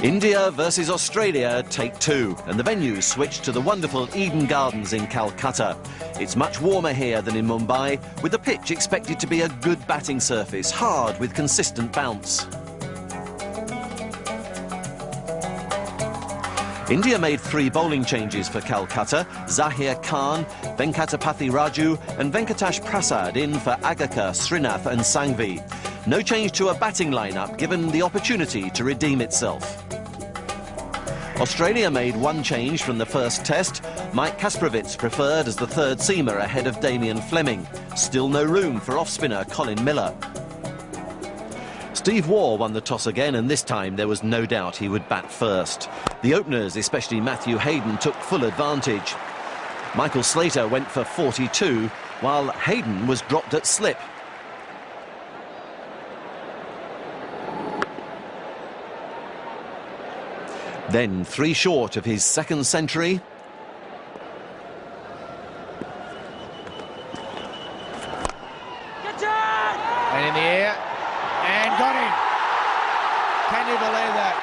India versus Australia, take two, and the venue switched to the wonderful Eden Gardens in Calcutta. It's much warmer here than in Mumbai, with the pitch expected to be a good batting surface, hard with consistent bounce. India made 3 bowling changes for Calcutta: Zahir Khan, Venkatapathy Raju and Venkatash Prasad in for Agakar, Srinath and Sangvi. No change to a batting lineup, given the opportunity to redeem itself. Australia made 1 change from the first test. Mike Kasprowicz preferred as the third seamer ahead of Damien Fleming. Still no room for off-spinner Colin Miller. Steve Waugh won the toss again, and this time there was no doubt he would bat first. The openers, especially Matthew Hayden, took full advantage. Michael Slater went for 42, while Hayden was dropped at slip. Then 3 short of his second century. And in the air, and got him. Can you believe that?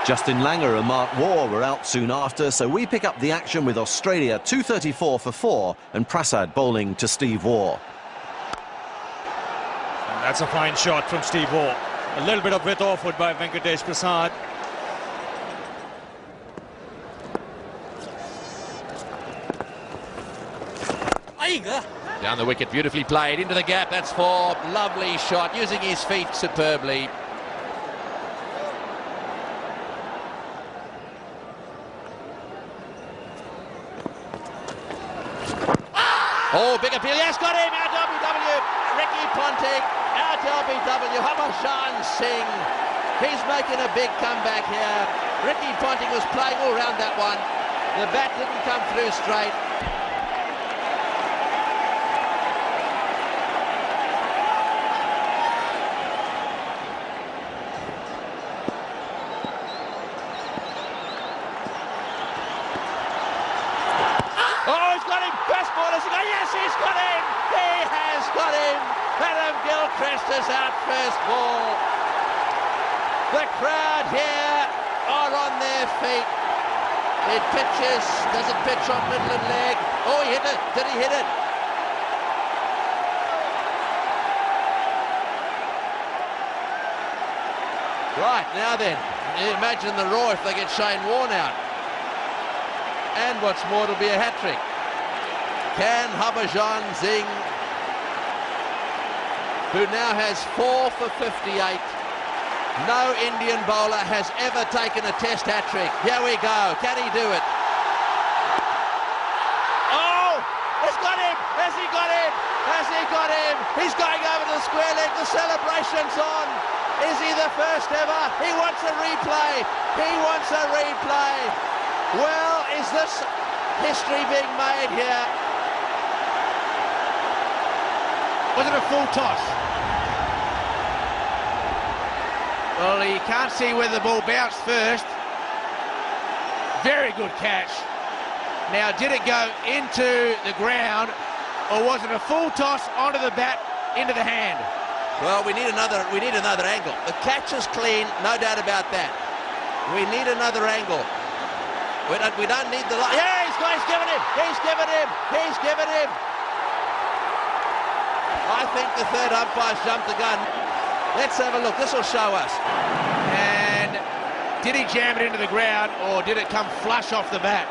Justin Langer and Mark Waugh were out soon after, so we pick up the action with Australia 234 for 4 and Prasad bowling to Steve Waugh. And that's a fine shot from Steve Waugh. A little bit of width offward by Venkatesh Prasad. Down the wicket, beautifully played, into the gap, that's 4, lovely shot, using his feet superbly. Oh, big appeal, yes, got him, out LBW, Ricky Ponting, out LBW, Habashan Singh, he's making a big comeback here. Ricky Ponting was playing all round that one, the bat didn't come through straight. He's got him! He has got him! Adam Gilchrist is out first ball. The crowd here are on their feet. It pitches, does it pitch on middle and leg? Oh, he hit it. Did he hit it? Right, now then, imagine the roar if they get Shane Warne out. And what's more, it'll be a hat-trick. Can Habashan Singh, who now has 4 for 58. No Indian bowler has ever taken a test hat-trick. Here we go. Can he do it? Oh! He's got him! Has he got him? Has he got him? He's going over the square leg. The celebration's on. Is he the first ever? He wants a replay. He wants a replay. Well, is this history being made here? Was it a full toss? Well, you can't see where the ball bounced first. Very good catch. Now, did it go into the ground, or was it a full toss onto the bat, into the hand? Well, we need another angle. The catch is clean, no doubt about that. We need another angle. We don't need the... Yeah, he's given him! He's given him! He's given him! I think the third umpire's jumped the gun. Let's have a look. This will show us. And did he jam it into the ground, or did it come flush off the bat?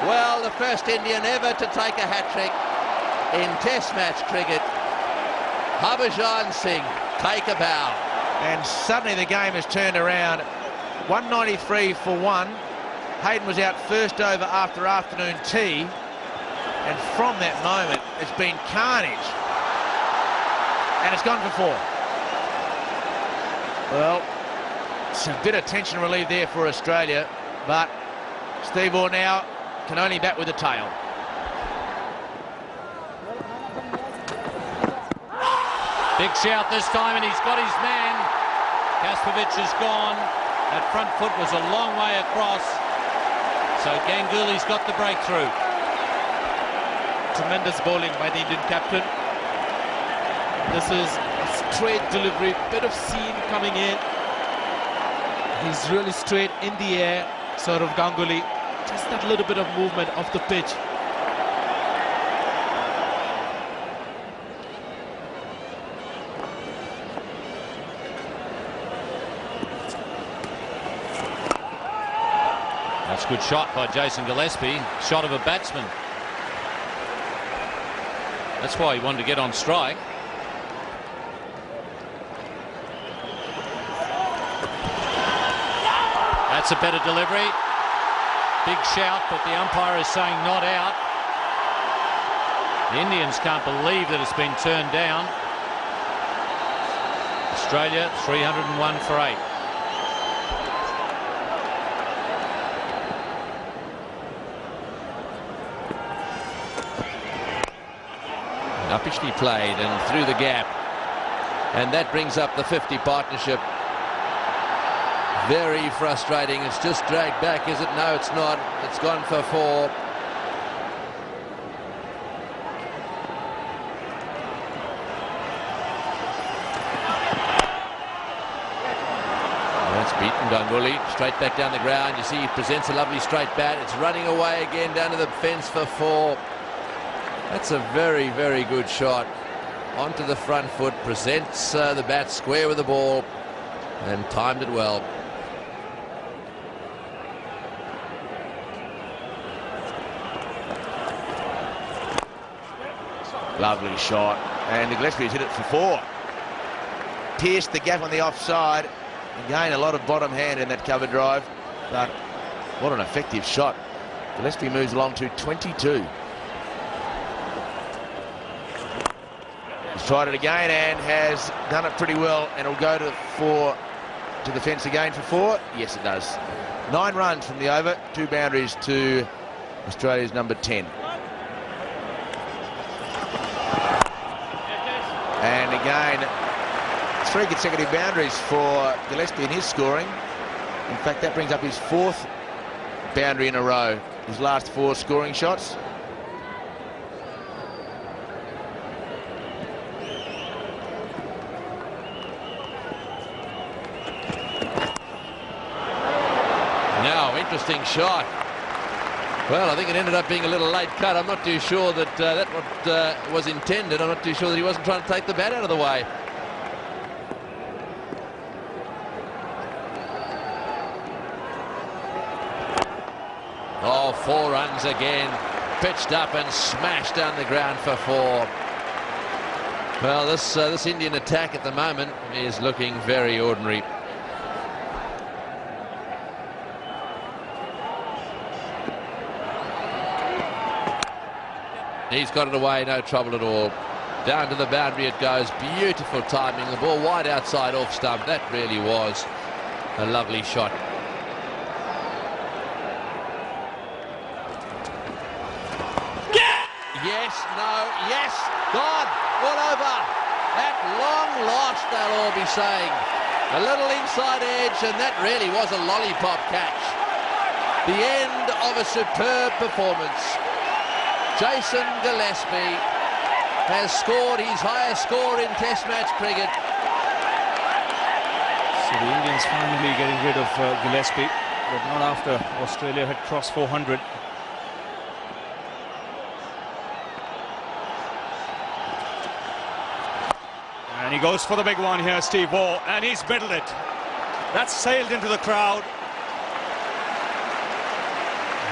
Well, the first Indian ever to take a hat-trick in Test match cricket. Habashan Singh, take a bow. And suddenly the game has turned around. 193 for 1. Hayden was out first over after afternoon tea. And from that moment, it's been carnage. And it's gone for 4. Well, some bit of tension relief there for Australia, but Steve Waugh now can only bat with the tail. Big shout this time, and he's got his man. Kasprowicz is gone. That front foot was a long way across. So Ganguly's got the breakthrough. Tremendous bowling by the Indian captain. This is a straight delivery, bit of seam coming in. He's really straight in the air, sort of Ganguly. Just that little bit of movement off the pitch. That's a good shot by Jason Gillespie. Shot of a batsman. That's why he wanted to get on strike. That's a better delivery. Big shout, but the umpire is saying not out. The Indians can't believe that it's been turned down. Australia 301 for 8. Uppishly played and through the gap, and that brings up the 50 partnership. Very frustrating. It's just dragged back, is it? No, it's not. It's gone for 4. That's beaten Ganguly. Straight back down the ground. You see he presents a lovely straight bat. It's running away again down to the fence for 4. That's a very, very good shot. Onto the front foot, presents the bat square with the ball, and timed it well. Lovely shot, and Gillespie's hit it for 4. Pierced the gap on the offside. Again, a lot of bottom hand in that cover drive, but what an effective shot. Gillespie moves along to 22. He's tried it again and has done it pretty well, and it'll go to the fence again for 4. Yes, it does. 9 runs from the over, 2 boundaries to Australia's number 10. And again, 3 consecutive boundaries for Gillespie in his scoring. In fact, that brings up his 4th boundary in a row. His last 4 scoring shots. Now, interesting shot. Well, I think it ended up being a little late cut. I'm not too sure that that was intended. I'm not too sure that he wasn't trying to take the bat out of the way. Oh, 4 runs again. Pitched up and smashed down the ground for 4. Well, this Indian attack at the moment is looking very ordinary. He's got it away, no trouble at all. Down to the boundary it goes. Beautiful timing. The ball wide outside off stump. That really was a lovely shot. Yes, no, yes, gone, all over. At long last, they'll all be saying. A little inside edge, and that really was a lollipop catch. The end of a superb performance. Jason Gillespie has scored his highest score in Test match cricket. So the Indians finally getting rid of Gillespie, but not after Australia had crossed 400. And he goes for the big one here, Steve Waugh, and he's middled it. That's sailed into the crowd.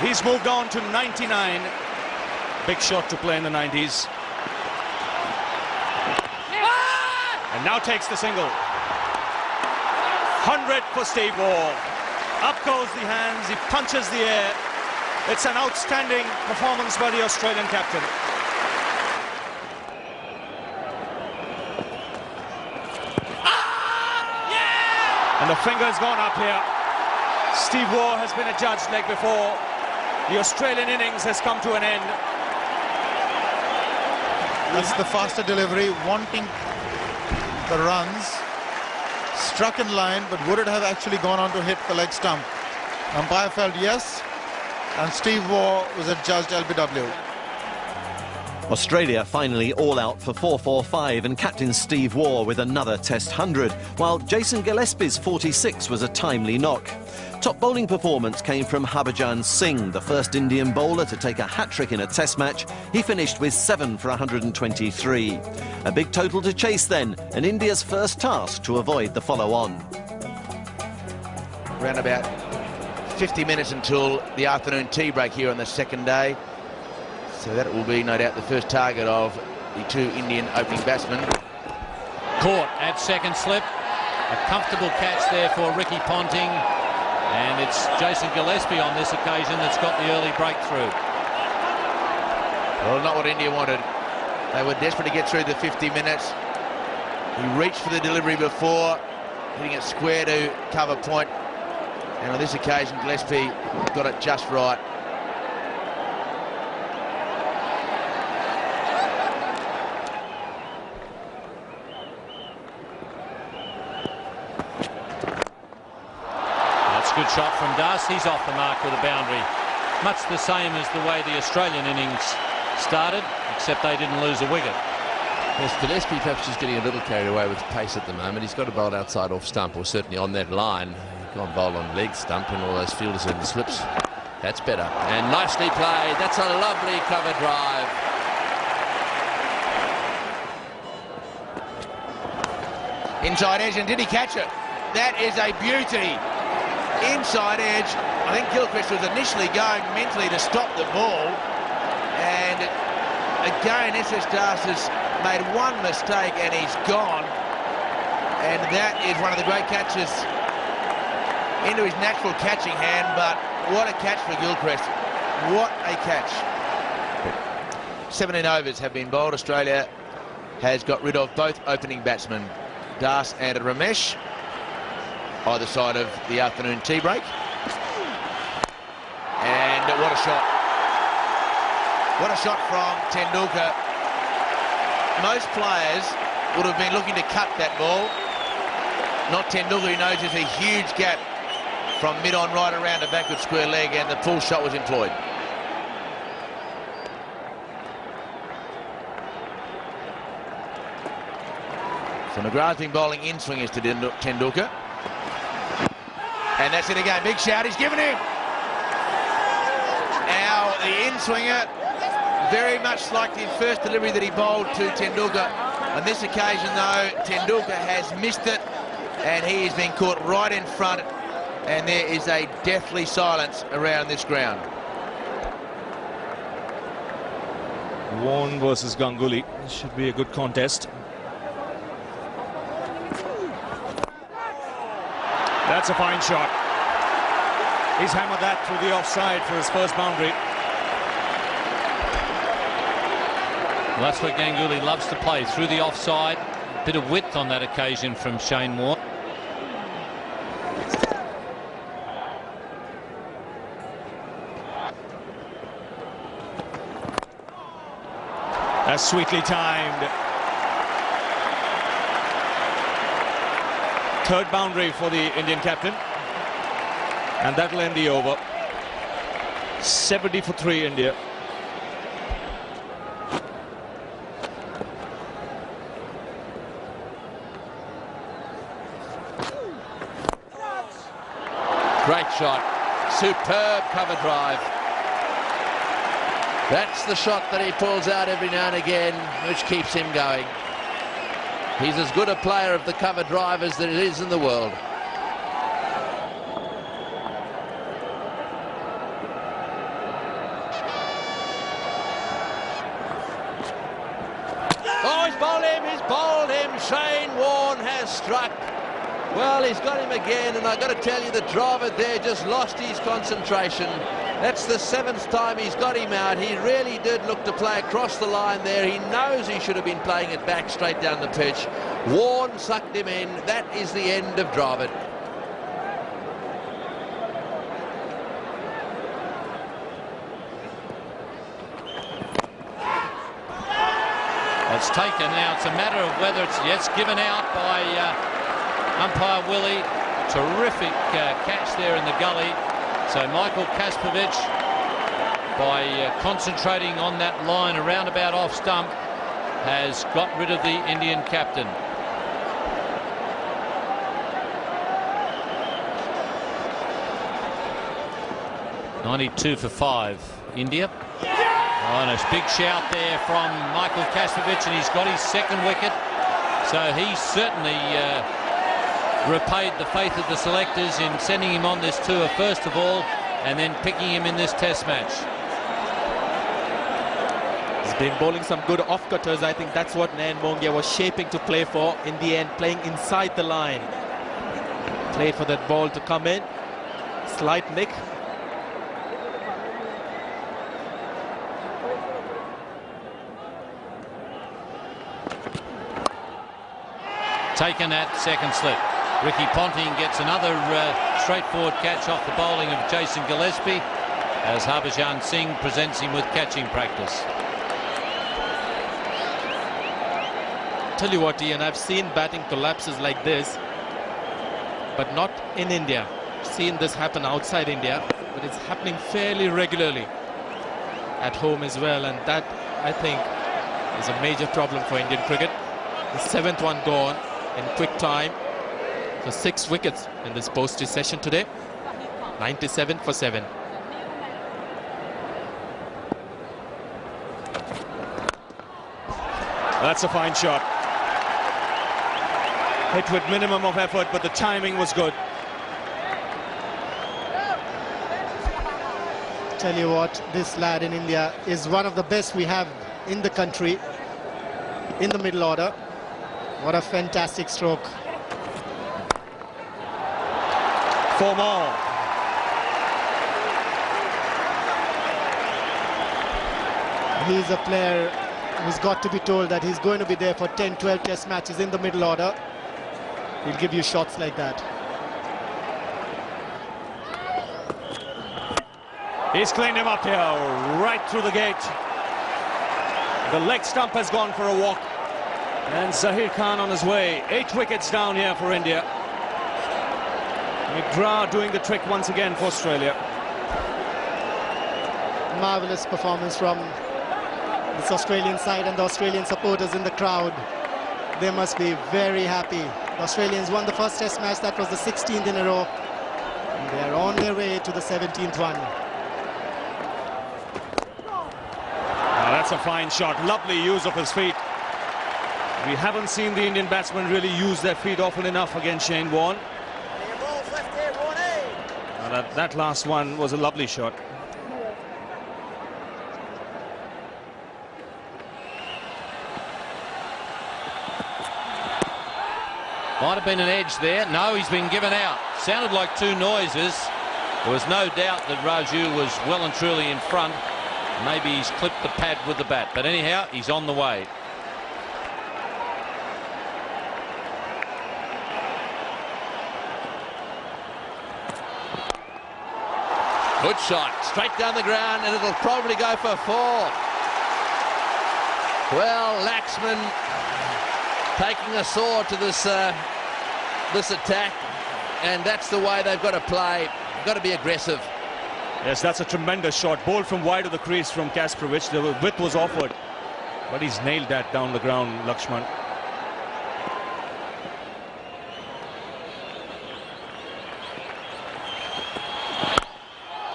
He's moved on to 99. Big shot to play in the 90s. And now takes the single. 100 for Steve Waugh. Up goes the hands, he punches the air. It's an outstanding performance by the Australian captain. And the finger's gone up here. Steve Waugh has been adjudged leg before. The Australian innings has come to an end. That's the faster delivery, wanting the runs. Struck in line, but would it have actually gone on to hit the leg stump? Umpire felt yes, and Steve Waugh was adjudged LBW. Australia finally all out for 4-4-5 and captain Steve Waugh with another Test 100, while Jason Gillespie's 46 was a timely knock. Top bowling performance came from Harbhajan Singh, the first Indian bowler to take a hat-trick in a Test match. He finished with 7 for 123. A big total to chase then, and India's first task to avoid the follow-on. Around about 50 minutes until the afternoon tea break here on the second day. So that will be, no doubt, the first target of the two Indian opening batsmen. Caught at second slip. A comfortable catch there for Ricky Ponting. And it's Jason Gillespie on this occasion that's got the early breakthrough. Well, not what India wanted. They were desperate to get through the 50 minutes. He reached for the delivery before, hitting it square to cover point. And on this occasion, Gillespie got it just right. Good shot from Das. He's off the mark with a boundary. Much the same as the way the Australian innings started, except they didn't lose a wicket. Yes, Gillespie perhaps just getting a little carried away with pace at the moment. He's got a bowl outside off stump, or certainly on that line. He's gone bowl on leg stump, and all those fielders in the slips. That's better. And nicely played. That's a lovely cover drive. Inside edge, and did he catch it? That is a beauty. Inside edge. I think Gilchrist was initially going mentally to stop the ball, and again SS Das has made one mistake and he's gone, and that is one of the great catches into his natural catching hand. But what a catch for Gilchrist, what a catch. 17 overs have been bowled. Australia has got rid of both opening batsmen, Das and Ramesh, either side of the afternoon tea break. And what a shot. What a shot from Tendulkar. Most players would have been looking to cut that ball. Not Tendulkar, who knows there's a huge gap from mid-on right around a backward square leg, and the pull shot was employed. So McGrath's been bowling in-swingers to Tendulkar. And that's it again. Big shout. He's given him. Now the in-swinger, very much like the first delivery that he bowled to Tendulkar. On this occasion, though, Tendulkar has missed it, and he has been caught right in front, and there is a deathly silence around this ground. Vaughan versus Ganguly. This should be a good contest. That's a fine shot. He's hammered that through the offside for his first boundary. Well, that's what Ganguly loves to play, through the offside. Bit of width on that occasion from Shane Warne. That's sweetly timed. Third boundary for the Indian captain, and that'll end the over. 70 for 3 India. Great shot. Superb cover drive. That's the shot that he pulls out every now and again, which keeps him going. He's as good a player of the cover drive as there is in the world. Oh, he's bowled him, Shane Warne has struck. Well, he's got him again, and I've got to tell you, the driver there just lost his concentration. That's the 7th time he's got him out. He really did look to play across the line there. He knows he should have been playing it back straight down the pitch. Warne sucked him in. That is the end of Dravid. It's taken now. It's a matter of whether it's given out by umpire Willie. Terrific catch there in the gully. So Michael Kaspovic by concentrating on that line around about off stump, has got rid of the Indian captain. .92 for 5, India. Oh, and a big shout there from Michael Kastrovic, and he's got his second wicket. So he certainly repaid the faith of the selectors in sending him on this tour first of all, and then picking him in this test match. He's been bowling some good off-cutters. I think that's what Nayan Mongia was shaping to play for. In the end, playing inside the line. Played for that ball to come in. Slight nick. Taken at second slip. Ricky Ponting gets another straightforward catch off the bowling of Jason Gillespie as Harbhajan Singh presents him with catching practice. Tell you what, Ian, I've seen batting collapses like this, but not in India. I've seen this happen outside India, but it's happening fairly regularly at home as well, and that, I think, is a major problem for Indian cricket. The 7th one gone in quick time. So 6 wickets in this postage session today. 97 for 7. That's a fine shot. Hit with minimum of effort, but the timing was good. Tell you what, this lad in India is one of the best we have in the country, in the middle order. What a fantastic stroke. 4 more. He's a player who's got to be told that he's going to be there for 10-12 test matches in the middle order. He'll give you shots like that. He's cleaned him up here, right through the gate. The leg stump has gone for a walk. And Zahir Khan on his way. 8 wickets down here for India. McGrath doing the trick once again for Australia. Marvellous performance from this Australian side, and the Australian supporters in the crowd. They must be very happy. The Australians won the first test match. That was the 16th in a row. And they are on their way to the 17th one. Now that's a fine shot. Lovely use of his feet. We haven't seen the Indian batsmen really use their feet often enough against Shane Warne. That last one was a lovely shot. Might have been an edge there. No, he's been given out. Sounded like 2 noises. There was no doubt that Raju was well and truly in front. Maybe he's clipped the pad with the bat. But anyhow, he's on the way. Good shot, straight down the ground, and it'll probably go for 4. Well, Laxman taking a sword to this attack, and that's the way they've got to play. Got to be aggressive. Yes, that's a tremendous shot. Bowled from wide of the crease from Kastrovic. The width was offered, but he's nailed that down the ground, Lakshman.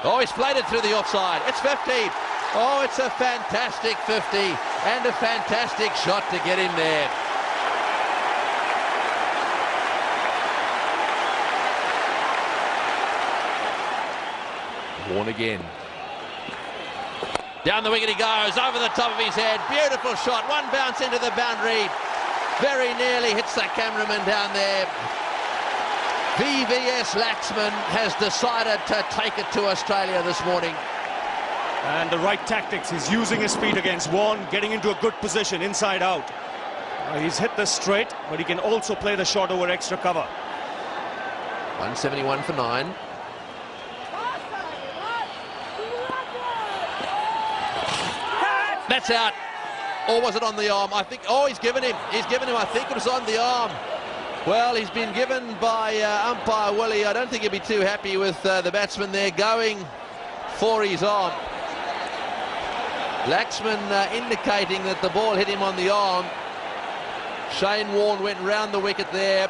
Oh, he's played it through the offside. It's 50. Oh, it's a fantastic 50 and a fantastic shot to get him there. Warne again. Down the wicket he goes, over the top of his head. Beautiful shot. One bounce into the boundary. Very nearly hits the cameraman down there. VVS Laxman has decided to take it to Australia this morning. And the right tactics. He's using his feet against Warne, getting into a good position, inside out. He's hit this straight, but he can also play the shot over extra cover. 171 for 9. That's out. Or was it on the arm? I think, oh, he's given him. I think it was on the arm. Well, he's been given by umpire Willie. I don't think he'd be too happy with the batsman there going for his arm. Laxman indicating that the ball hit him on the arm. Shane Warne went round the wicket there.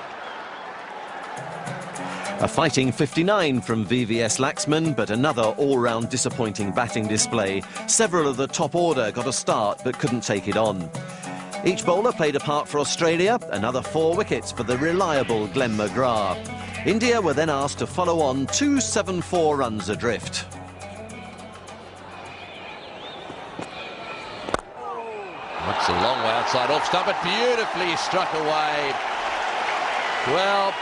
A fighting 59 from VVS Laxman, but another all-round disappointing batting display. Several of the top order got a start but couldn't take it on. Each bowler played a part for Australia, another 4 wickets for the reliable Glenn McGrath. India were then asked to follow on 274 runs adrift. That's a long way outside off stump, but beautifully struck away. Well,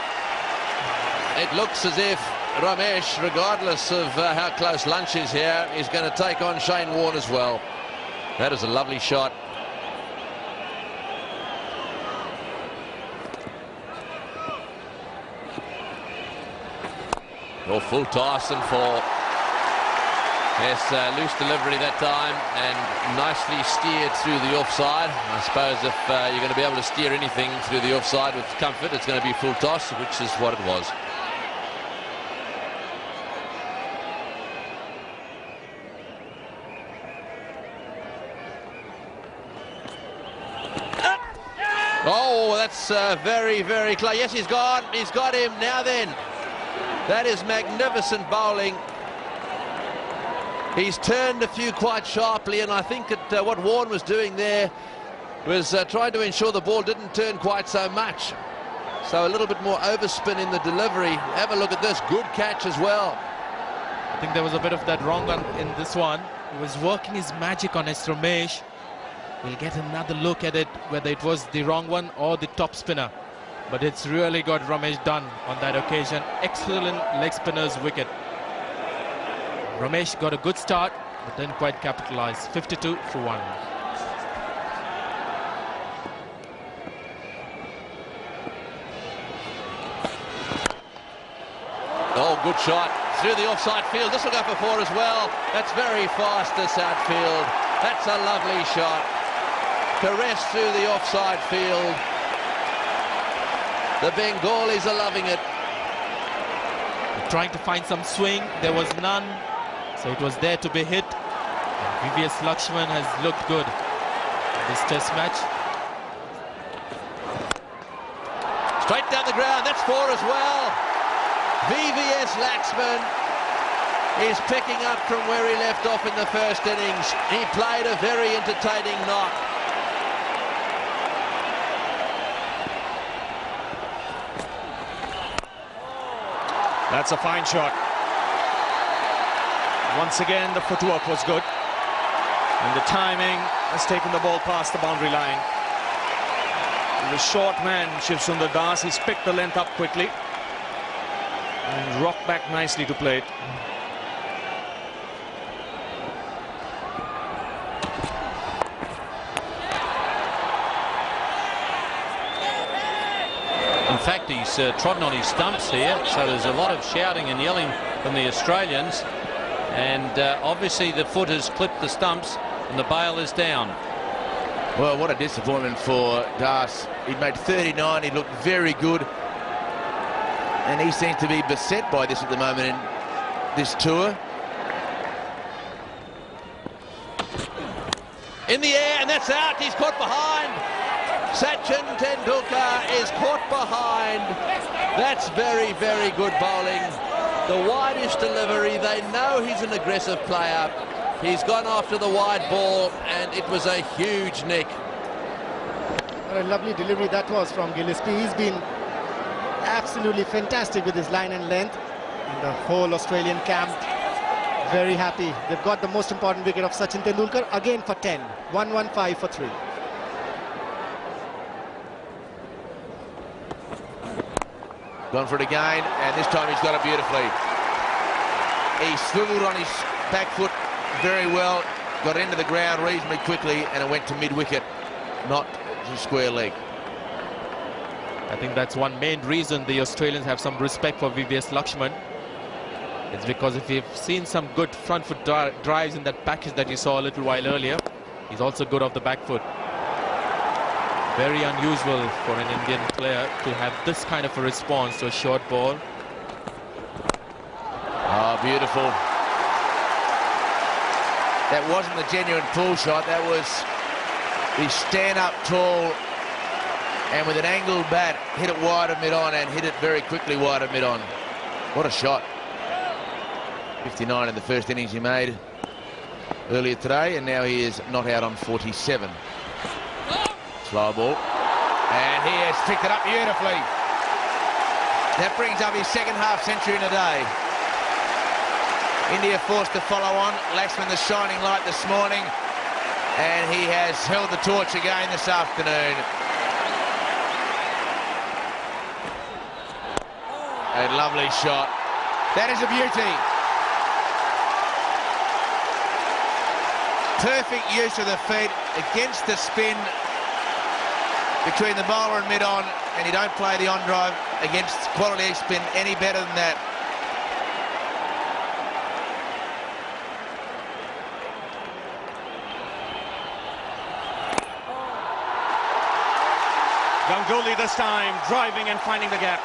it looks as if Ramesh, regardless of how close lunch is here, is going to take on Shane Warne as well. That is a lovely shot. Oh, full toss and four. Yes, loose delivery that time and nicely steered through the offside. I suppose if you're going to be able to steer anything through the offside with comfort, it's going to be full toss, which is what it was. Oh, that's very, very close. Yes, he's gone. He's got him. Now then, that is magnificent bowling. He's turned a few quite sharply, and I think that what Warne was doing there was trying to ensure the ball didn't turn quite so much. So a little bit more overspin in the delivery. Have a look at this. Good catch as well. I think there was a bit of that wrong one in this one. He was working his magic on S. Ramesh. We'll get another look at it, whether it was the wrong one or the top spinner. But it's really got Ramesh done on that occasion. Excellent leg spinner's wicket. Ramesh got a good start, but didn't quite capitalize. 52 for 1. Oh, good shot through the offside field. This will go for 4 as well. That's very fast, this outfield. That's a lovely shot. Caress through the offside field. The Bengalis are loving it. Trying to find some swing. There was none. So it was there to be hit. And VVS Lakshman has looked good in this test match. Straight down the ground. That's 4 as well. VVS Lakshman is picking up from where he left off in the first innings. He played a very entertaining knock. That's a fine shot. Once again, the footwork was good. And the timing has taken the ball past the boundary line. The short man, Shiv Sundar Das, he's picked the length up quickly. And rocked back nicely to play it. In fact, he's trodden on his stumps here, so there's a lot of shouting and yelling from the Australians. And obviously the foot has clipped the stumps and the bail is down. Well, what a disappointment for Das. He'd made 39, he looked very good. And he seems to be beset by this at the moment in this tour. In the air, and that's out. He's caught behind. Sachin Tendulkar is caught behind. That's very, very good bowling. The widest delivery. They know he's an aggressive player. He's gone after the wide ball, and it was a huge nick. What a lovely delivery that was from Gillespie. He's been absolutely fantastic with his line and length. And the whole Australian camp very happy. They've got the most important wicket of Sachin Tendulkar again for 10. 115 for 3. Gone for it again, and this time he's got it beautifully. He swiveled on his back foot very well, got into the ground reasonably quickly, and it went to mid-wicket, not to square leg. I think that's one main reason the Australians have some respect for VVS Lakshman. It's because if you've seen some good front foot drives in that package that you saw a little while earlier, he's also good off the back foot. Very unusual for an Indian player to have this kind of a response to a short ball. Oh, beautiful. That wasn't the genuine pull shot. That was the stand up tall and with an angled bat, hit it wide of mid-on and hit it very quickly wide of mid-on. What a shot. 59 in the first innings he made earlier today, and now he is not out on 47. Slow ball. And he has picked it up beautifully. That brings up his second half century in a day. India forced to follow on. Laxman the shining light this morning, and he has held the torch again this afternoon. A lovely shot. That is a beauty. Perfect use of the feet against the spin between the bowler and mid-on, and you don't play the on-drive against quality leg spin any better than that. Ganguly this time, driving and finding the gap.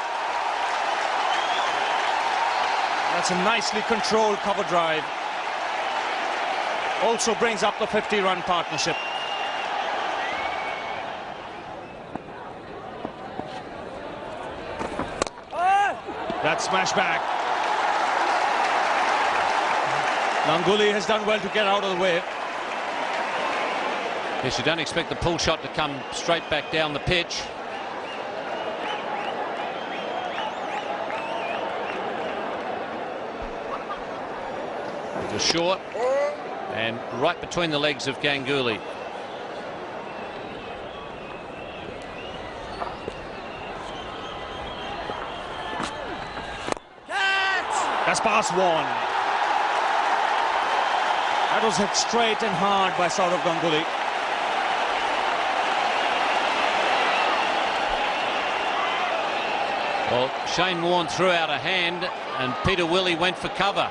That's a nicely controlled cover drive. Also brings up the 50-run partnership. That smash back. Ganguly has done well to get out of the way. Yes, you don't expect the pull shot to come straight back down the pitch. It was short and right between the legs of Ganguly. That's past one. That was hit straight and hard by Saurav Ganguly. Well, Shane Warne threw out a hand and Peter Willey went for cover.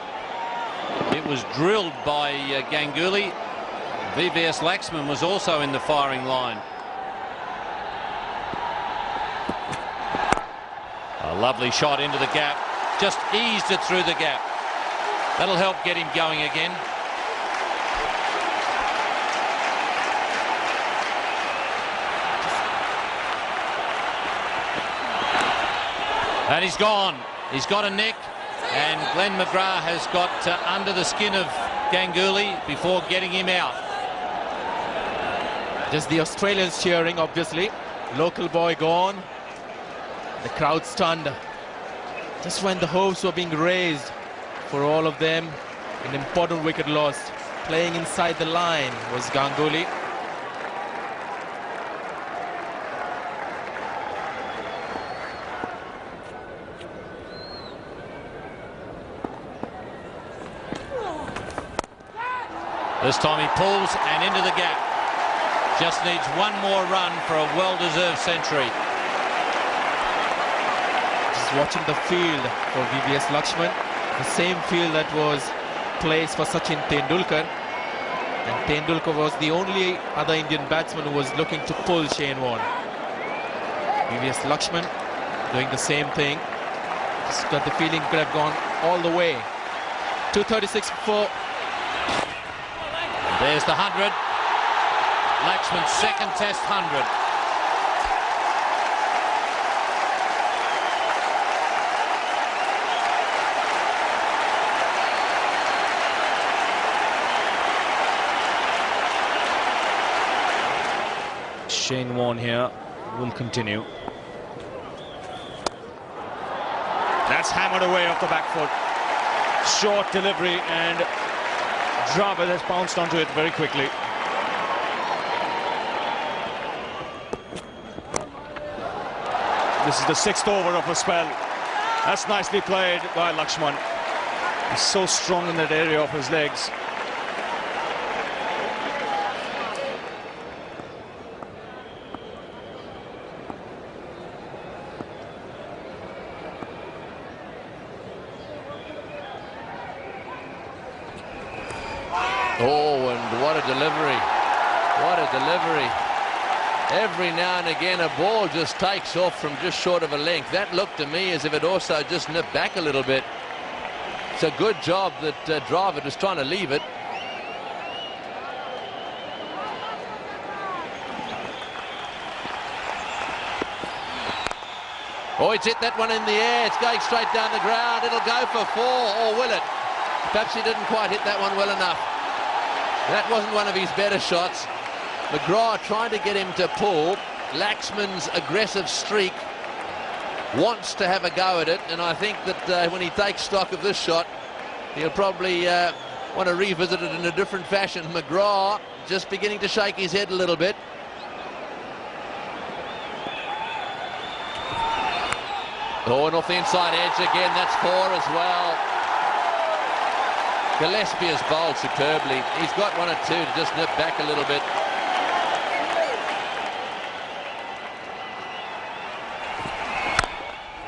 It was drilled by Ganguly. VVS Laxman was also in the firing line. A lovely shot into the gap. Just eased it through the gap. That'll help get him going again. And he's gone. He's got a nick. And Glenn McGrath has got under the skin of Ganguly before getting him out. Just the Australians cheering, obviously. Local boy gone. The crowd stunned. Just when the hopes were being raised for all of them, an important wicket lost. Playing inside the line was Ganguly. This time he pulls and into the gap. Just needs one more run for a well-deserved century. Just watching the field for VVS Lakshman, the same field that was placed for Sachin Tendulkar. And Tendulkar was the only other Indian batsman who was looking to pull Shane Warne. VVS Lakshman doing the same thing. Just got the feeling could have gone all the way. 2:36 for. There's the 100. Laxman's second test 100. Shane Warne here will continue. That's hammered away off the back foot. Short delivery and Dravid has bounced onto it very quickly. This is the 6th over of a spell. That's nicely played by Lakshman. He's so strong in that area of his legs. Oh, and what a delivery. What a delivery. Every now and again a ball just takes off from just short of a length. That looked to me as if it also just nipped back a little bit. It's a good job that Dravid was trying to leave it. Oh, it's hit that one in the air. It's going straight down the ground. It'll go for 4, or will it? Perhaps he didn't quite hit that one well enough. That wasn't one of his better shots. McGrath trying to get him to pull. Laxman's aggressive streak wants to have a go at it, and I think that when he takes stock of this shot, he'll probably want to revisit it in a different fashion. McGrath just beginning to shake his head a little bit. Oh, and off the inside edge again, that's 4 as well. Gillespie has bowled superbly. He's got 1 or 2 to just nip back a little bit.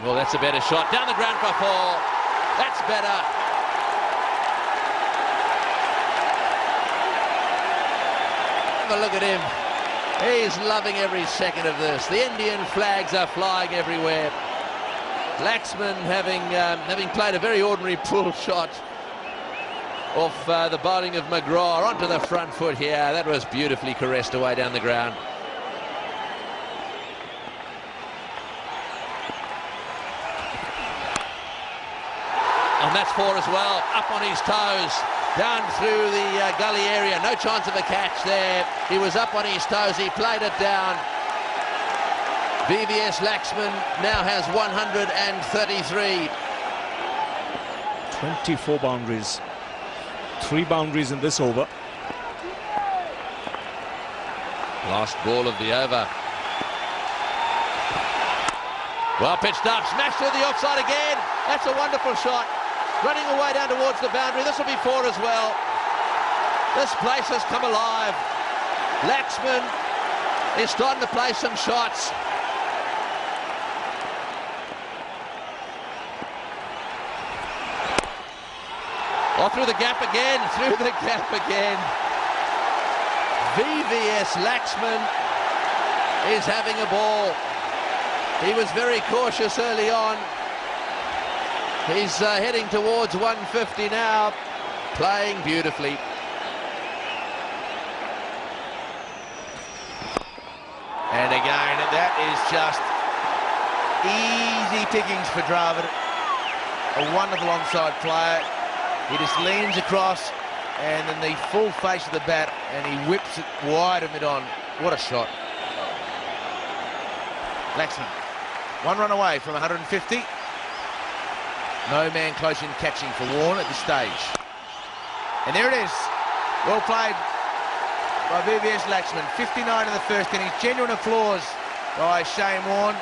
Well, that's a better shot. Down the ground for 4. That's better. Have a look at him. He's loving every second of this. The Indian flags are flying everywhere. Laxman having played a very ordinary pull shot off the bowling of McGrath onto the front foot here. That was beautifully caressed away down the ground. And that's 4 as well. Up on his toes, down through the gully area. No chance of a catch there. He was up on his toes. He played it down. VVS Laxman now has 133. 24 boundaries. 3 boundaries in this over. Last ball of the over. Well pitched up, smashed through the offside again. That's a wonderful shot. Running away down towards the boundary. This will be 4 as well. This place has come alive. Laxman is starting to play some shots. Oh, through the gap again, through the gap again. VVS Laxman is having a ball. He was very cautious early on. He's heading towards 150 now, playing beautifully. And again, that is just easy pickings for Dravid. A wonderful onside player. He just leans across and then the full face of the bat and he whips it wide of mid-on. What a shot. Laxman, 1 run away from 150. No man close in catching for Warne at this stage. And there it is. Well played by VVS Laxman. 59 in the first innings. Genuine applause by Shane Warne.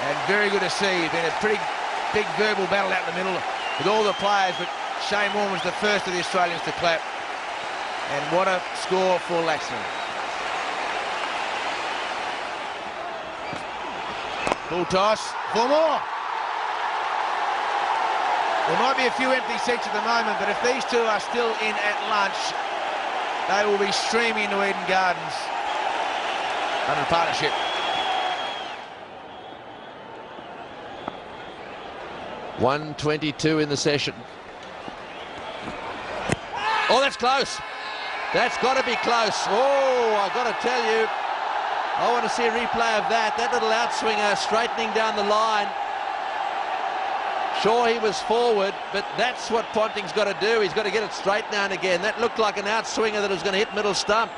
And very good to see. Been a pretty big verbal battle out in the middle with all the players, but Shane Warne was the first of the Australians to clap. And what a score for Laxman. Full toss for more. There might be a few empty seats at the moment, but if these two are still in at lunch, they will be streaming to Eden Gardens under partnership. .122 in the session. Oh, that's close. That's got to be close. Oh, I've got to tell you, I want to see a replay of that. That little outswinger straightening down the line. Sure, he was forward, but that's what Ponting's got to do. He's got to get it straight now and again. That looked like an outswinger that was going to hit middle stump.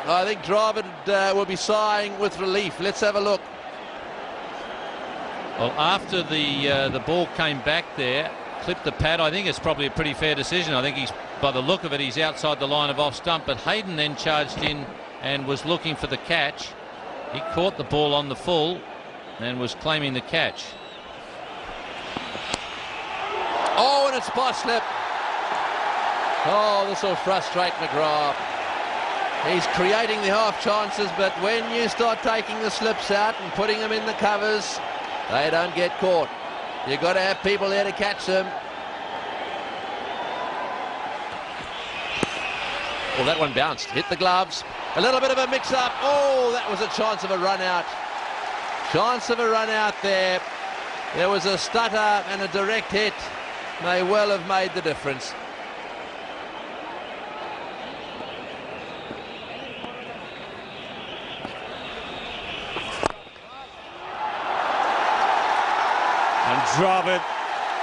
I think Dravid will be sighing with relief. Let's have a look. Well, after the ball came back there, clipped the pad, I think it's probably a pretty fair decision. I think he's, by the look of it, he's outside the line of off stump, but Hayden then charged in and was looking for the catch. He caught the ball on the full and was claiming the catch. Oh, and it's spot slip. Oh, this will frustrate McGrath. He's creating the half chances, but when you start taking the slips out and putting them in the covers, they don't get caught. You've got to have people there to catch them. Well, that one bounced, hit the gloves. A little bit of a mix-up. Oh, that was a chance of a run-out. Chance of a run-out there. There was a stutter and a direct hit. May well have made the difference. And Dravid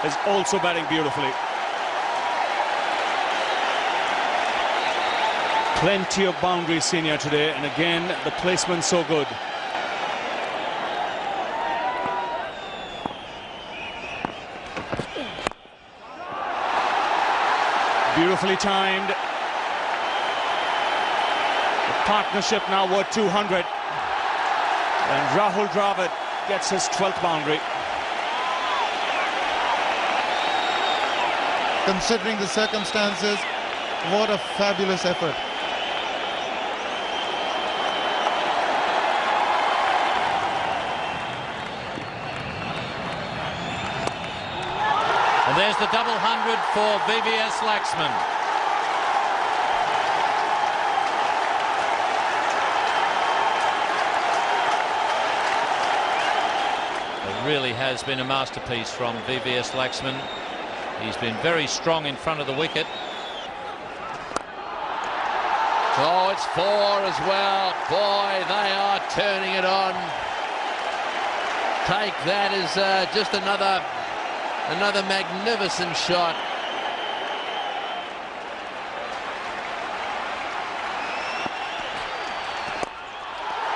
is also batting beautifully. Plenty of boundaries seen here today, and again the placement so good. Beautifully timed. The partnership now worth 200. And Rahul Dravid gets his 12th boundary. Considering the circumstances, what a fabulous effort. And there's the double 100 for VVS Laxman. It really has been a masterpiece from VVS Laxman. He's been very strong in front of the wicket. Oh, it's 4 as well. Boy, they are turning it on. Take that as just another magnificent shot.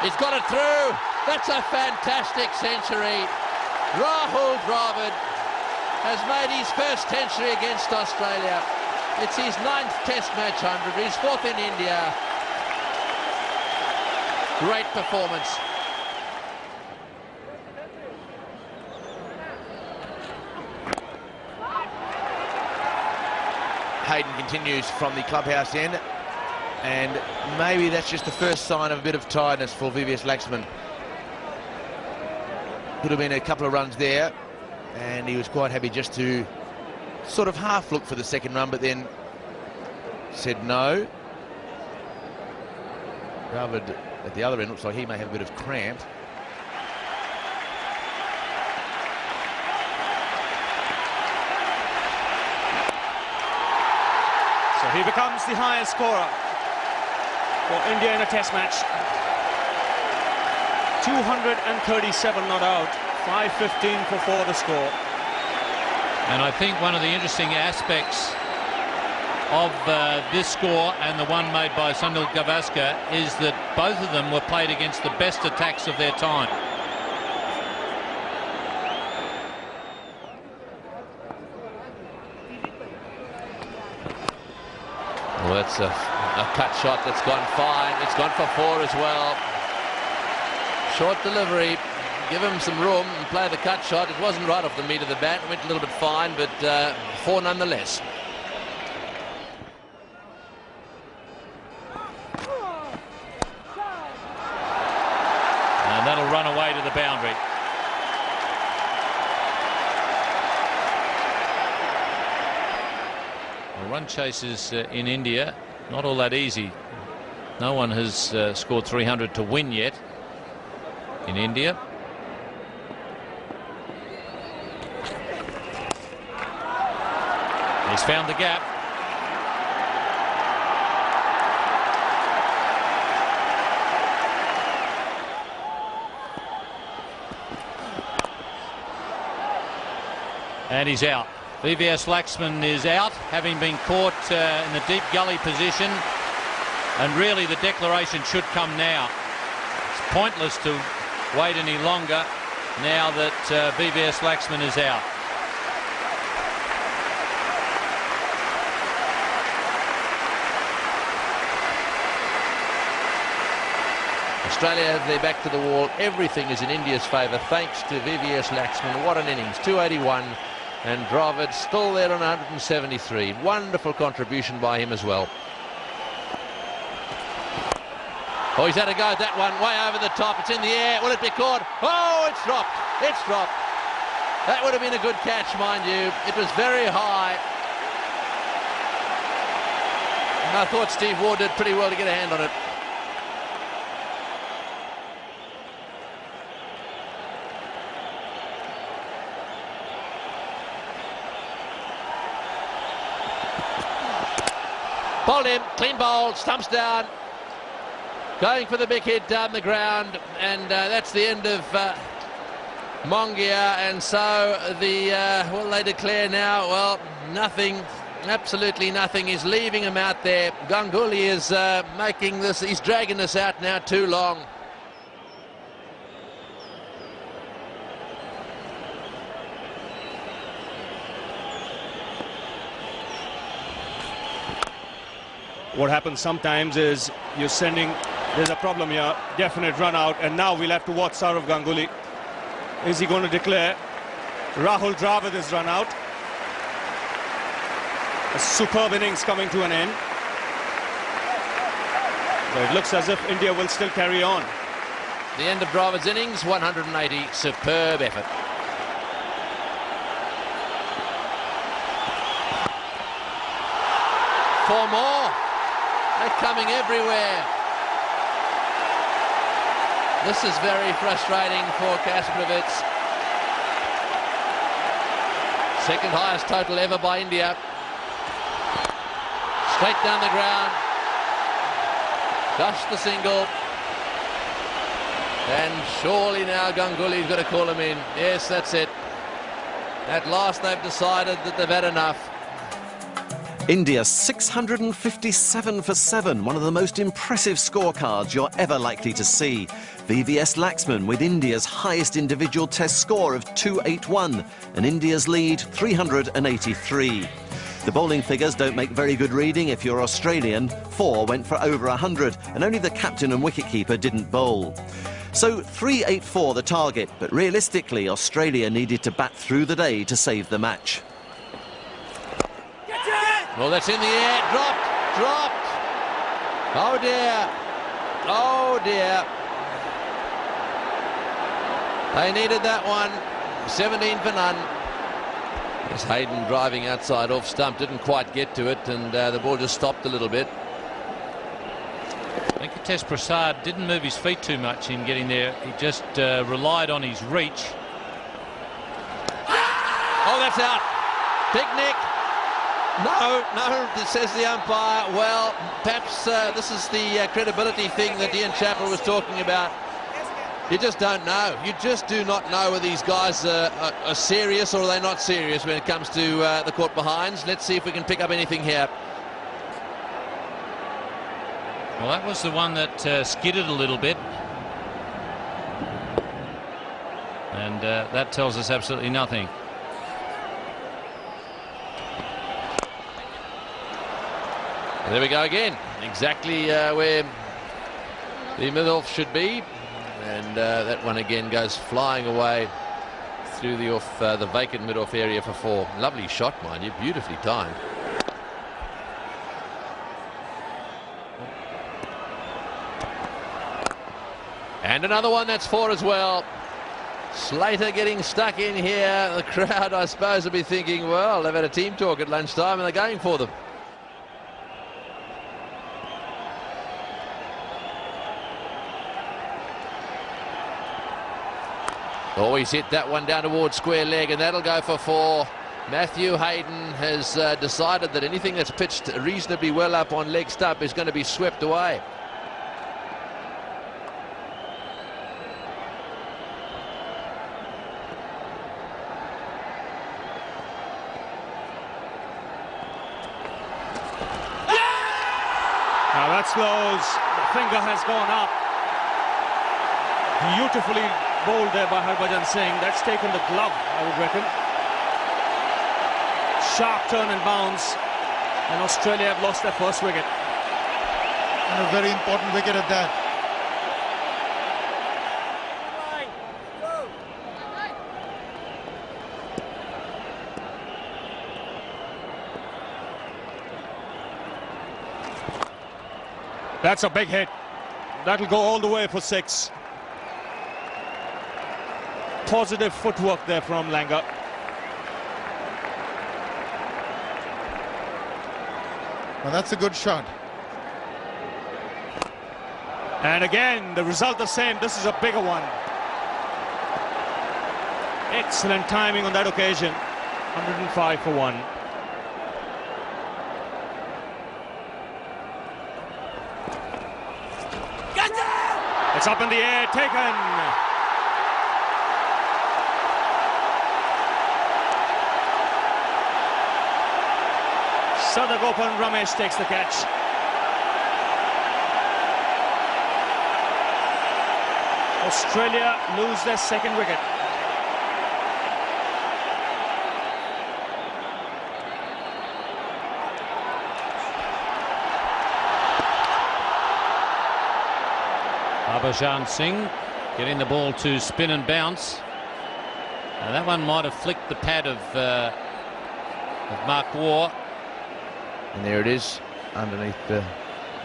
He's got it through. That's a fantastic century. Rahul Dravid has made his first century against Australia. It's his 9th Test match 100, his 4th in India. Great performance. Hayden continues from the clubhouse end, and maybe that's just the first sign of a bit of tiredness for VVS Laxman. Could have been a couple of runs there, and he was quite happy just to sort of half look for the second run, but then said no. Dravid at the other end looks like he may have a bit of cramp. So he becomes the highest scorer for India in a test match. 237 not out, 515 for 4 the score. And I think one of the interesting aspects of this score and the one made by Sunil Gavaskar is that both of them were played against the best attacks of their time. Well, that's a cut shot that's gone fine. It's gone for 4 as well. Short delivery. Give him some room and play the cut shot. It wasn't right off the meat of the bat. It went a little bit fine, but 4 nonetheless. And that'll run away to the boundary. Well, run chases in India, not all that easy. No one has scored 300 to win yet in India. He's found the gap. And he's out. VVS Laxman is out, having been caught in the deep gully position. And really the declaration should come now. It's pointless to wait any longer now that VVS Laxman is out. Australia have their back to the wall. Everything is in India's favour thanks to VVS Laxman. What an innings. 281. And Dravid still there on 173. Wonderful contribution by him as well. Oh, he's had a go at that one. Way over the top. It's in the air. Will it be caught? Oh, it's dropped. It's dropped. That would have been a good catch, mind you. It was very high. And I thought Steve Ward did pretty well to get a hand on it. Bowled him, clean bowl, stumps down, going for the big hit down the ground, and that's the end of Mongia, and so the what they declare now, well, nothing, absolutely nothing is leaving him out there. Ganguly is making this, he's dragging this out now too long. What happens sometimes is you're sending, there's a problem here, definite run out, and now we'll have to watch Saurav Ganguly. Is he going to declare? Rahul Dravid is run out. A superb innings coming to an end. But it looks as if India will still carry on. The end of Dravid's innings, 180, superb effort. Four more. They're coming everywhere. This is very frustrating for Kasparovich. Second highest total ever by India. Straight down the ground. Just the single. And surely now Ganguly's got to call him in. Yes, that's it. At last they've decided that they've had enough. India 657 for 7, one of the most impressive scorecards you're ever likely to see. VVS Laxman with India's highest individual test score of 281 and India's lead 383. The bowling figures don't make very good reading if you're Australian. 4 went for over 100 and only the captain and wicketkeeper didn't bowl. So 384 the target, but realistically Australia needed to bat through the day to save the match. Well, that's in the air. Dropped. Oh, dear. Oh, dear. They needed that one. 17 for none. As Hayden driving outside off stump, didn't quite get to it, and the ball just stopped a little bit. Venkatesh Prasad didn't move his feet too much in getting there. He just relied on his reach. Oh, that's out. Picnic. No, says the umpire. Well, perhaps this is the credibility thing that Ian Chappell was talking about. You just don't know. You just do not know whether these guys are serious or are they not serious when it comes to the caught behinds. Let's see if we can pick up anything here. Well, that was the one that skidded a little bit. And that tells us absolutely nothing. There we go again. Exactly where the mid-off should be. And that one again goes flying away through the vacant mid-off area for 4. Lovely shot, mind you. Beautifully timed. And another one, that's 4 as well. Slater getting stuck in here. The crowd, I suppose, will be thinking, well, they've had a team talk at lunchtime and they're going for them. Oh, he's hit that one down towards square leg, and that'll go for 4. Matthew Hayden has decided that anything that's pitched reasonably well up on leg stump is going to be swept away. Now that's close. The finger has gone up. Beautifully bowled there by Harbhajan Singh. That's taken the glove, I would reckon. Sharp turn and bounce, and Australia have lost their first wicket. And a very important wicket at that. That's a big hit. That'll go all the way for 6. Positive footwork there from Langer. Well, that's a good shot. And again, the result the same. This is a bigger one. Excellent timing on that occasion. 105 for 1. It's up in the air, taken. Sadagopan Ramesh takes the catch. Australia lose their second wicket. Harbhajan Singh getting the ball to spin and bounce. Now that one might have flicked the pad of Mark Waugh. And there it is, underneath the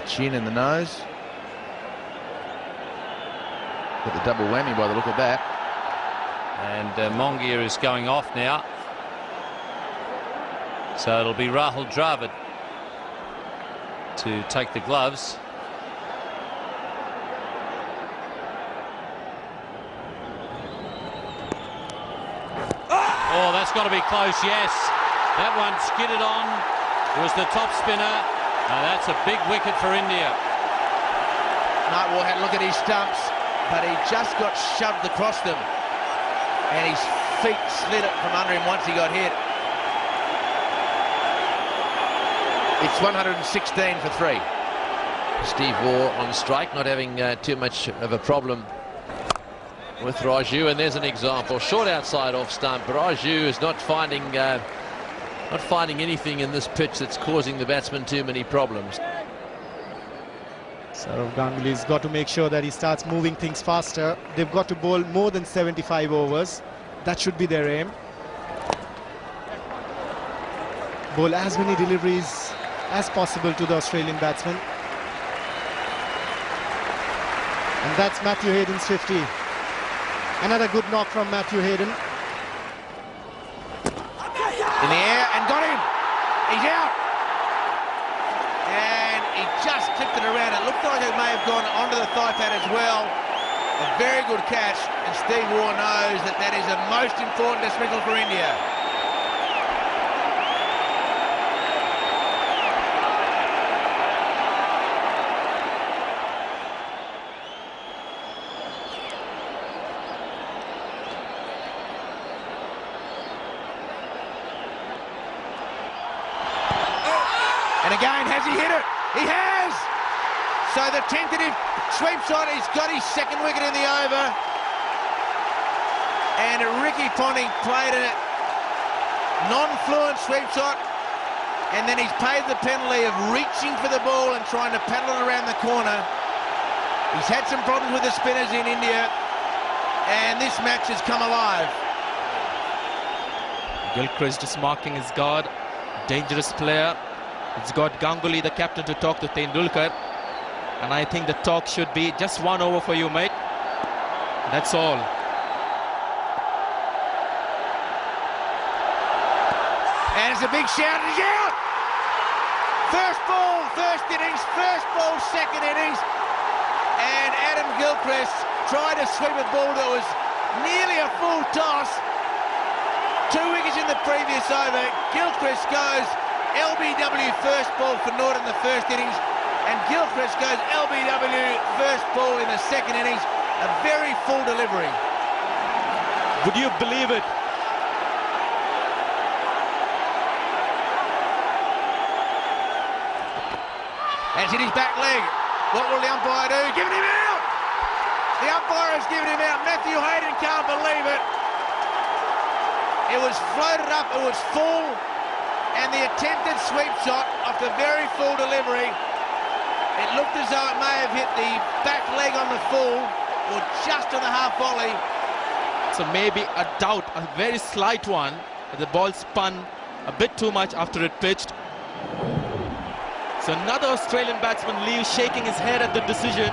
chin and the nose. Got the double whammy by the look of that. And Mongia is going off now. So it'll be Rahul Dravid to take the gloves. Oh, that's got to be close, yes. That one skidded on. It was the top spinner. That's a big wicket for India. Nightwall had a look at his stumps, but he just got shoved across them. And his feet slid it from under him once he got hit. It's 116 for 3. Steve Waugh on strike, not having too much of a problem with Raju, and there's an example. Short outside off stump. Raju is not finding anything in this pitch that's causing the batsman too many problems. Sourav Ganguly's got to make sure that he starts moving things faster. They've got to bowl more than 75 overs. That should be their aim. Bowl as many deliveries as possible to the Australian batsmen. And that's Matthew Hayden's 50. Another good knock from Matthew Hayden. In the air and got him. He's out. And he just clipped it around. It looked like it may have gone onto the thigh pad as well. A very good catch. And Steve Waugh knows that that is a most important dismissal for India. And again, has he hit it? He has! So the tentative sweep shot, he's got his second wicket in the over. And Ricky Ponting played a non-fluent sweep shot. And then he's paid the penalty of reaching for the ball and trying to paddle it around the corner. He's had some problems with the spinners in India. And this match has come alive. Gilchrist is marking his guard. Dangerous player. It's got Ganguly, the captain, to talk to Tendulkar. And I think the talk should be just 1 over for you, mate. That's all. And it's a big shout. He's out! First ball, first innings. First ball, second innings. And Adam Gilchrist tried to sweep a ball that was nearly a full toss. 2 wickets in the previous over. Gilchrist goes LBW first ball for Norton in the first innings, and Gilchrist goes LBW first ball in the second innings. A very full delivery. Would you believe it? And it's hit his back leg. What will the umpire do? Giving him out! The umpire has given him out. Matthew Hayden can't believe it. It was floated up, it was full. And the attempted sweep shot off the very full delivery, it looked as though it may have hit the back leg on the full or just on the half volley. So maybe a doubt, a very slight one. The ball spun a bit too much after it pitched. So another Australian batsman leaves, shaking his head at the decision.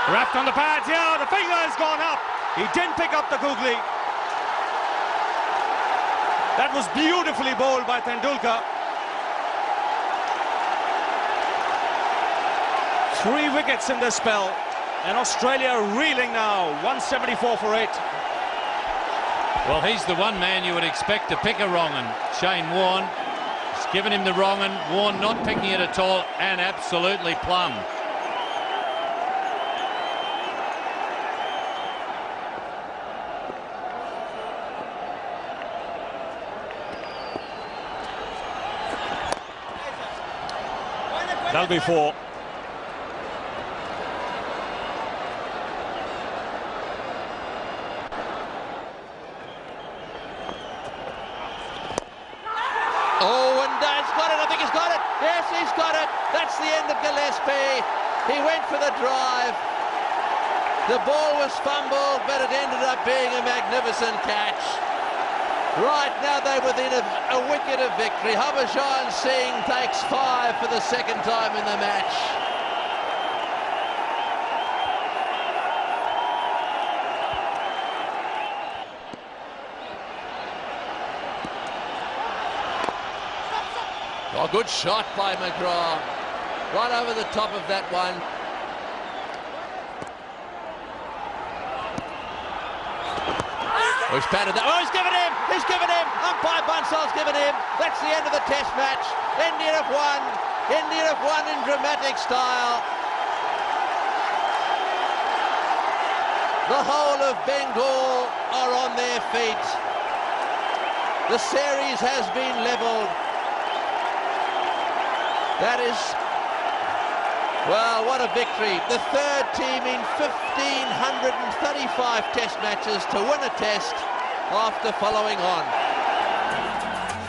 Wrapped on the pads, yeah, the finger has gone up. He didn't pick up the googly. That was beautifully bowled by Tendulkar. 3 wickets in this spell, and Australia reeling now, 174 for 8. Well, he's the one man you would expect to pick a wrong, and Shane Warne has given him the wrong, and Warne not picking it at all, and absolutely plumb. That'll be 4. Oh, and he's got it. I think he's got it. Yes, he's got it. That's the end of Gillespie. He went for the drive. The ball was fumbled, but it ended up being a magnificent catch. Right now they're within a wicket of victory. Harbhajan Singh takes 5 for the second time in the match. Oh, good shot by McGrath. Right over the top of that one. Oh, he's patted that. Oh, he's given him! He's given him! Umpire Bansal's given him. That's the end of the test match. India have won. India have won in dramatic style. The whole of Bengal are on their feet. The series has been levelled. That is, well, what a victory. The third team in 1,535 test matches to win a test after following on.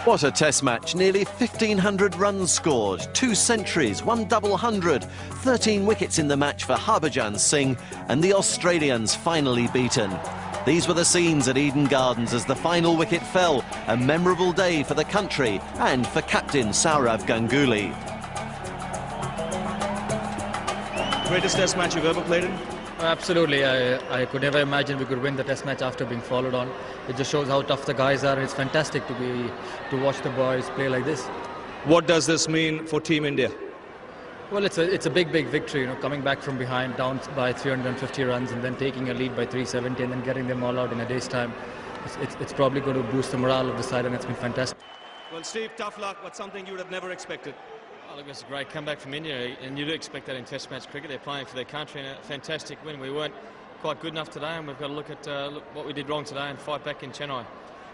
What a test match. Nearly 1,500 runs scored, 2 centuries, 1 double hundred, 13 wickets in the match for Harbhajan Singh, and the Australians finally beaten. These were the scenes at Eden Gardens as the final wicket fell. A memorable day for the country and for captain Sourav Ganguly. Greatest test match you've ever played in? Absolutely. I could never imagine we could win the test match after being followed on. It just shows how tough the guys are. It's fantastic to watch the boys play like this. What does this mean for Team India? Well, it's a big victory, coming back from behind, down by 350 runs and then taking a lead by 370 and then getting them all out in a day's time. It's probably going to boost the morale of the side, and it's been fantastic. Well, Steve, tough luck, but something you would have never expected. Oh, look, it's a great comeback from India, and you do expect that in Test match cricket. They're playing for their country, and a fantastic win. We weren't quite good enough today, and we've got to look at what we did wrong today and fight back in Chennai.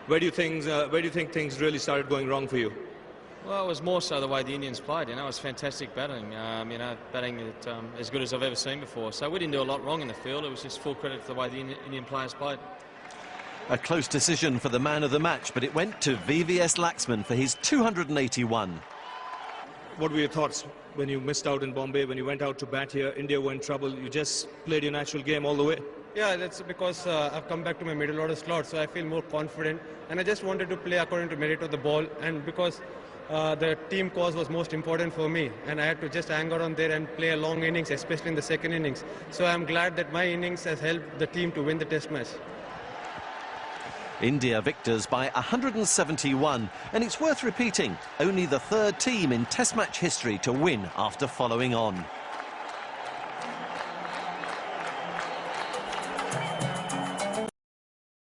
Where do you think things really started going wrong for you? Well, it was more so the way the Indians played. It was fantastic batting. Batting as good as I've ever seen before. So we didn't do a lot wrong in the field. It was just full credit to the way the Indian players played. A close decision for the man of the match, but it went to VVS Laxman for his 281. What were your thoughts when you missed out in Bombay, when you went out to bat here? India were in trouble. You just played your natural game all the way. Yeah, that's because I've come back to my middle order slot, so I feel more confident. And I just wanted to play according to merit of the ball. And because the team cause was most important for me, and I had to just hang on there and play a long innings, especially in the second innings. So I'm glad that my innings has helped the team to win the test match. India victors by 171, and it's worth repeating, only the third team in test match history to win after following on.